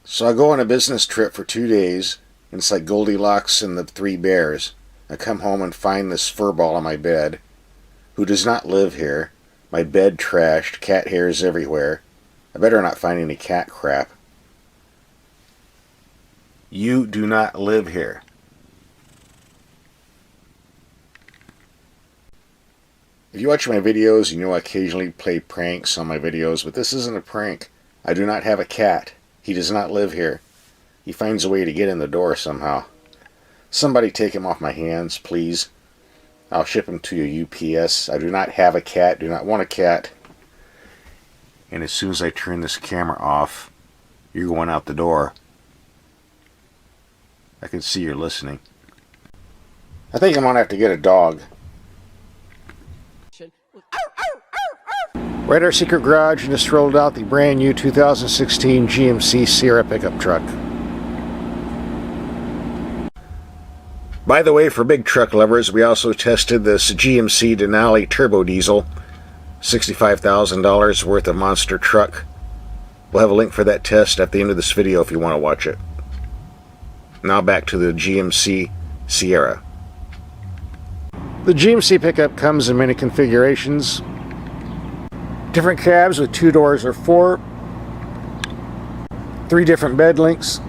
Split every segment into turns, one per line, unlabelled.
So I go on a business trip for 2 days, and it's like Goldilocks and the Three Bears. I come home and find this furball on my bed, who does not live here. My bed trashed, cat hairs everywhere. I better not find any cat crap. You do not live here. If you watch my videos, you know I occasionally play pranks on my videos, but this isn't a prank. I do not have a cat. He does not live here. He finds a way to get in the door somehow. Somebody take him off my hands, please. I'll ship him to your UPS. I do not have a cat, do not want a cat. And as soon as I turn this camera off, you're going out the door. I can see you're listening. I think I'm going to have to get a dog. We're at our secret garage and just rolled out the brand new 2016 GMC Sierra pickup truck. By the way, for big truck lovers, we also tested this GMC Denali Turbo Diesel, $65,000 worth of monster truck. We'll have a link for that test at the end of this video if you want to watch it. Now back to the GMC Sierra. The GMC pickup comes in many configurations. Different cabs with 2 doors or 4. 3 different bed lengths.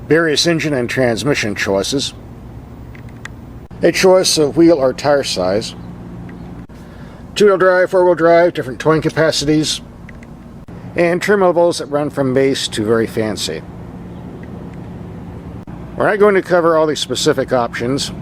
Various engine and transmission choices. A choice of wheel or tire size. 2-wheel drive, 4-wheel drive, different towing capacities. And trim levels that run from base to very fancy. We're not going to cover all the specific options.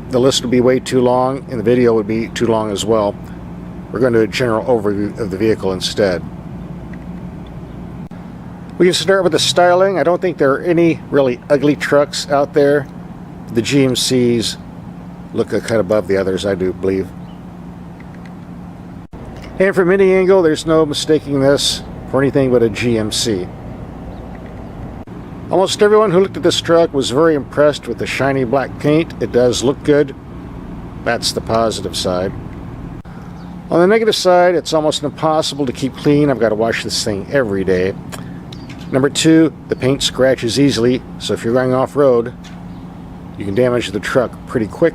The list would be way too long, and the video would be too long as well. We're going to do a general overview of the vehicle instead. We can start with the styling. I don't think there are any really ugly trucks out there. The GMCs look kind of above the others, I do believe. And from any angle, there's no mistaking this for anything but a GMC. Almost everyone who looked at this truck was very impressed with the shiny black paint. It does look good. That's the positive side. On the negative side, it's almost impossible to keep clean. I've got to wash this thing every day. Number 2, the paint scratches easily, so if you're going off-road, you can damage the truck pretty quick.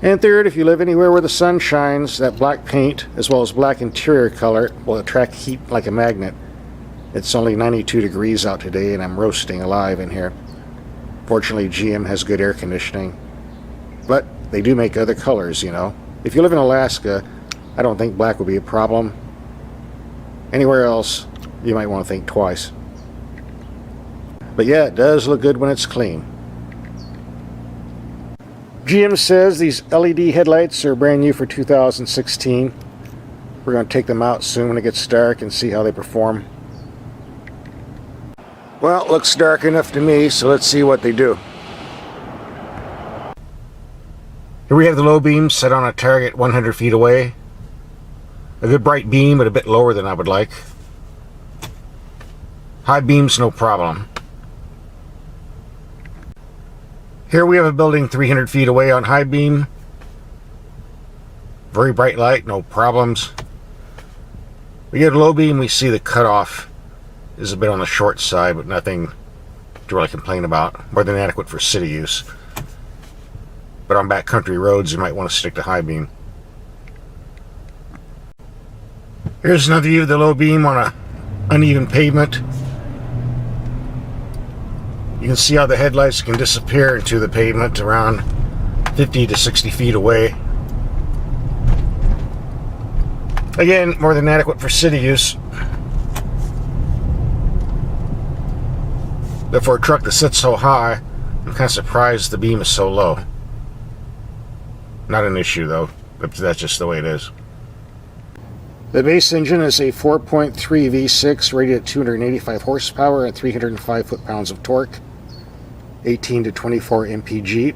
And third, if you live anywhere where the sun shines, that black paint, as well as black interior color, will attract heat like a magnet. It's only 92 degrees out today, and I'm roasting alive in here. Fortunately, GM has good air conditioning. But they do make other colors, you know. If you live in Alaska, I don't think black would be a problem. Anywhere else, you might want to think twice. But yeah, it does look good when it's clean. GM says these LED headlights are brand new for 2016. We're going to take them out soon when it gets dark and see how they perform. Well, it looks dark enough to me, so let's see what they do. Here we have the low beam set on a target 100 feet away. A good bright beam, but a bit lower than I would like. High beam's no problem. Here we have a building 300 feet away on high beam. Very bright light, no problems. We get a low beam, we see the cutoff is a bit on the short side, but nothing to really complain about. More than adequate for city use. But on backcountry roads, you might want to stick to high beam. Here's another view of the low beam on a uneven pavement. You can see how the headlights can disappear into the pavement around 50 to 60 feet away. Again, more than adequate for city use. But for a truck that sits so high, I'm kind of surprised the beam is so low. Not an issue though, but that's just the way it is. The base engine is a 4.3 V6 rated at 285 horsepower and 305 foot-pounds of torque, 18 to 24 mpg.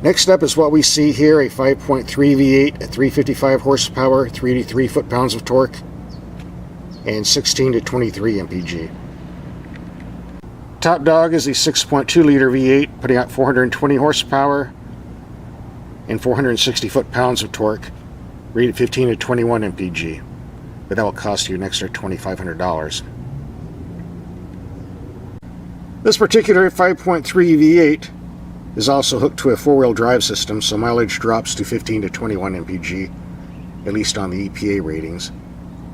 Next up is what we see here, a 5.3 V8 at 355 horsepower, 383 foot-pounds of torque, and 16 to 23 mpg. Top dog is a 6.2 liter V8 putting out 420 horsepower and 460 foot-pounds of torque, rated 15 to 21 mpg. but that will cost you an extra $2,500. This particular 5.3 V8 is also hooked to a four-wheel drive system, so mileage drops to 15 to 21 mpg, at least on the EPA ratings.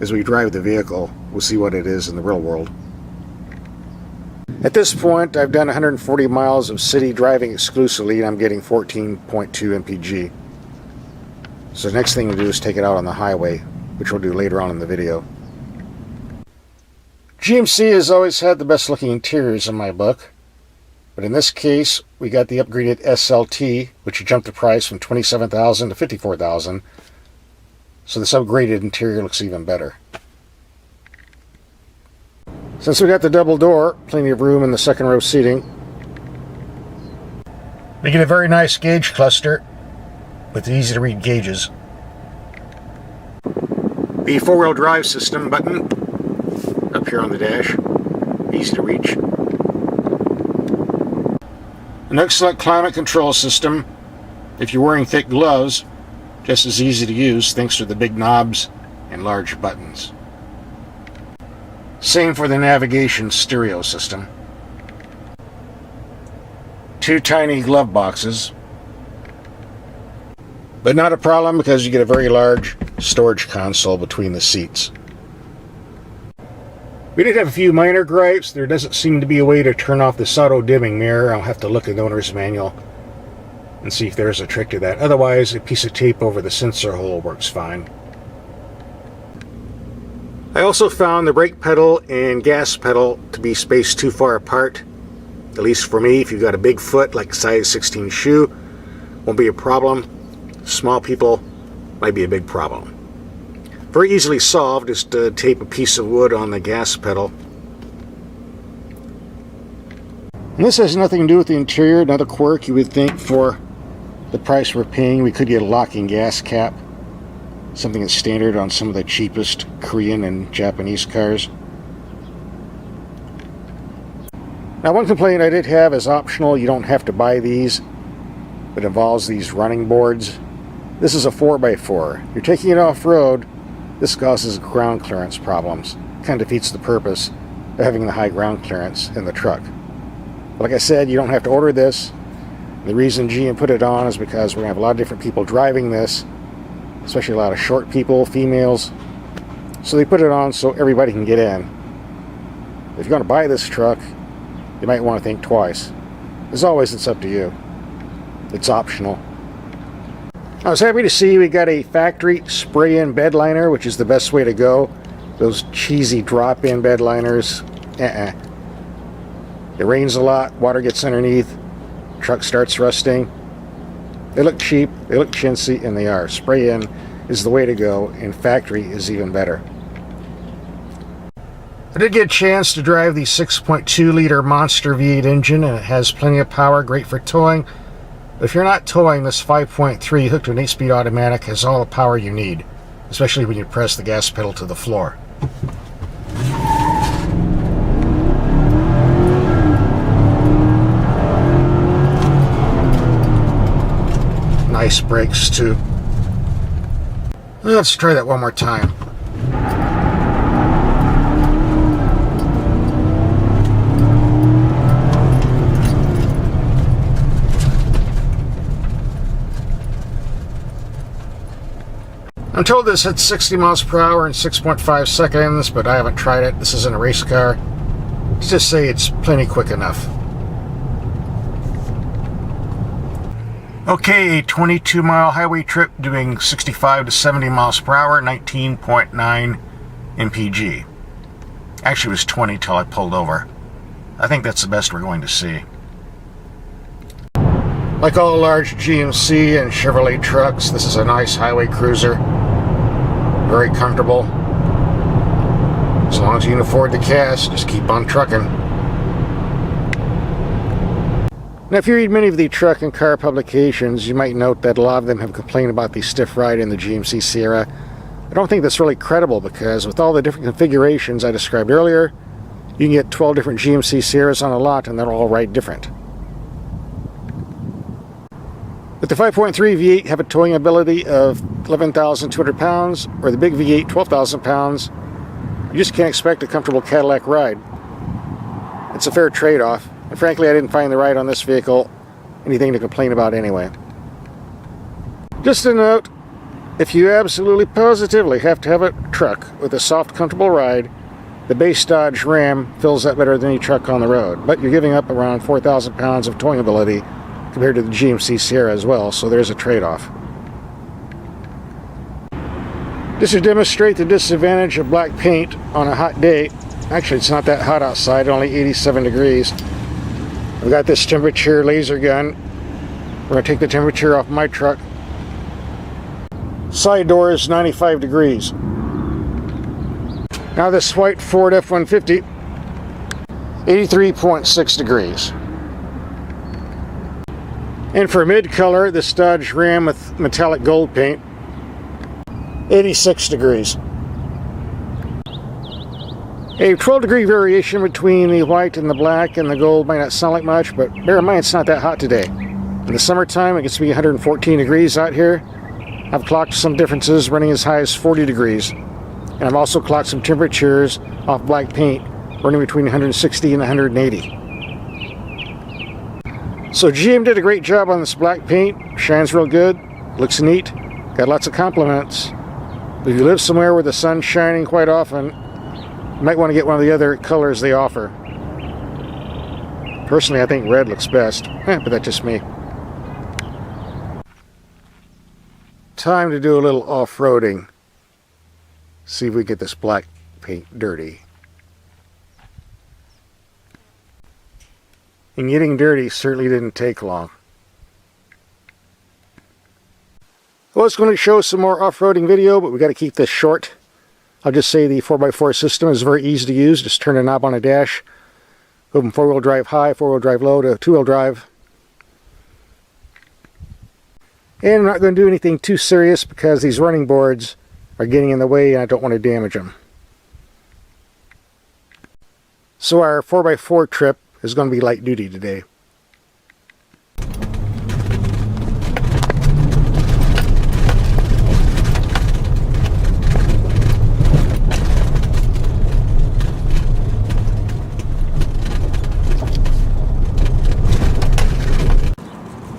As we drive the vehicle, we'll see what it is in the real world. At this point, I've done 140 miles of city driving exclusively, and I'm getting 14.2 mpg. So the next thing to do is take it out on the highway, which we'll do later on in the video. GMC has always had the best looking interiors in my book, but in this case, we got the upgraded SLT, which jumped the price from $27,000 to $54,000. So this upgraded interior looks even better. Since we got the double door, plenty of room in the second row seating, we get a very nice gauge cluster with easy to read gauges. The four-wheel drive system button up here on the dash, easy to reach. An excellent climate control system. If you're wearing thick gloves, just as easy to use thanks to the big knobs and large buttons. Same for the navigation stereo system. Two tiny glove boxes, but not a problem because you get a very large storage console between the seats. We did have a few minor gripes. There doesn't seem to be a way to turn off this auto dimming mirror. I'll have to look at the owner's manual and see if there's a trick to that. Otherwise, a piece of tape over the sensor hole works fine. I also found the brake pedal and gas pedal to be spaced too far apart. At least for me, if you've got a big foot like size 16 shoe, won't be a problem. Small people might be a big problem. Very easily solved is to tape a piece of wood on the gas pedal. And this has nothing to do with the interior. Another quirk you would think for the price we're paying, we could get a locking gas cap. Something that's standard on some of the cheapest Korean and Japanese cars. Now, one complaint I did have is optional. You don't have to buy these, but it involves these running boards. This is a 4x4. You're taking it off-road, this causes ground clearance problems. Kind of defeats the purpose of having the high ground clearance in the truck. But like I said, you don't have to order this. The reason GM put it on is because we're going to have a lot of different people driving this, especially a lot of short people, females. So they put it on so everybody can get in. If you're going to buy this truck, you might want to think twice. As always, it's up to you. It's optional. I was happy to see we got a factory spray-in bed liner, which is the best way to go. Those cheesy drop-in bed liners, It rains a lot, water gets underneath, truck starts rusting. They look cheap, they look chintzy, and they are. Spray-in is the way to go, and factory is even better. I did get a chance to drive the 6.2-liter Monster V8 engine, and it has plenty of power, great for towing. But if you're not towing, this 5.3 hooked to an 8-speed automatic has all the power you need, especially when you press the gas pedal to the floor. Nice brakes too. Let's try that one more time. I'm told this hits 60 miles per hour in 6.5 seconds, but I haven't tried it. This isn't a race car. Let's just say it's plenty quick enough. Okay, a 22-mile highway trip doing 65 to 70 miles per hour, 19.9 mpg. Actually, it was 20 till I pulled over. I think that's the best we're going to see. Like all large GMC and Chevrolet trucks, this is a nice highway cruiser. Very comfortable. As long as you can afford the cash, just keep on trucking. Now, if you read many of the truck and car publications, you might note that a lot of them have complained about the stiff ride in the GMC Sierra. I don't think that's really credible because with all the different configurations I described earlier, you can get 12 different GMC Sierras on a lot and they're all ride different. But the 5.3 V8 have a towing ability of 11,200 pounds, or the big V8 12,000 pounds. You just can't expect a comfortable Cadillac ride. It's a fair trade-off, and frankly I didn't find the ride on this vehicle anything to complain about anyway. Just a note, if you absolutely positively have to have a truck with a soft, comfortable ride, the base Dodge Ram fills that better than any truck on the road, but you're giving up around 4,000 pounds of towing ability compared to the GMC Sierra as well, so there's a trade-off. Just to demonstrate the disadvantage of black paint on a hot day, actually it's not that hot outside, only 87 degrees. I've got this temperature laser gun. We're going to take the temperature off my truck. Side door is 95 degrees. Now this white Ford F-150, 83.6 degrees. And for mid-color, this Dodge Ram with metallic gold paint, 86 degrees. A 12-degree variation between the white and the black and the gold might not sound like much, but bear in mind it's not that hot today. In the summertime, it gets to be 114 degrees out here. I've clocked some differences running as high as 40 degrees. And I've also clocked some temperatures off black paint running between 160 and 180. So GM did a great job on this black paint. Shines real good, looks neat, got lots of compliments. But if you live somewhere where the sun's shining quite often, you might want to get one of the other colors they offer. Personally, I think red looks best, but that's just me. Time to do a little off-roading. See if we get this black paint dirty. And getting dirty certainly didn't take long. I was going to show some more off-roading video, but we got to keep this short. I'll just say the 4x4 system is very easy to use. Just turn a knob on a dash. Go from 4-wheel drive high, 4-wheel drive low to 2-wheel drive. And I'm not going to do anything too serious because these running boards are getting in the way and I don't want to damage them. So our 4x4 trip is going to be light duty today.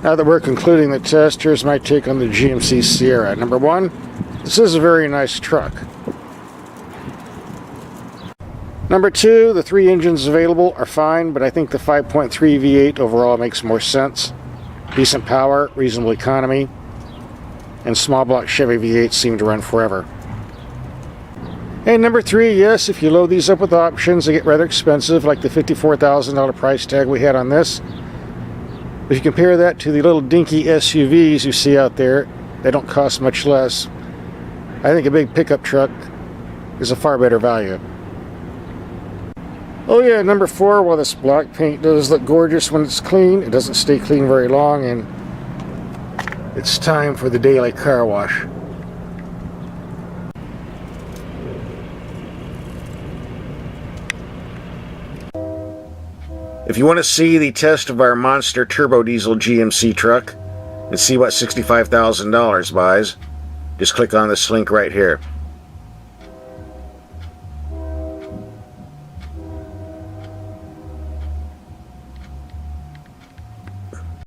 Now that we're concluding the test, here's my take on the GMC Sierra. Number one, this is a very nice truck. Number two, the three engines available are fine, but I think the 5.3 V8 overall makes more sense. Decent power, reasonable economy, and small block Chevy V8s seem to run forever. And number three, yes, if you load these up with options, they get rather expensive, like the $54,000 price tag we had on this. If you compare that to the little dinky SUVs you see out there, they don't cost much less. I think a big pickup truck is a far better value. Oh yeah, number four, while this black paint does look gorgeous when it's clean, it doesn't stay clean very long, and it's time for the daily car wash. If you want to see the test of our monster turbo diesel GMC truck and see what $65,000 buys, just click on this link right here.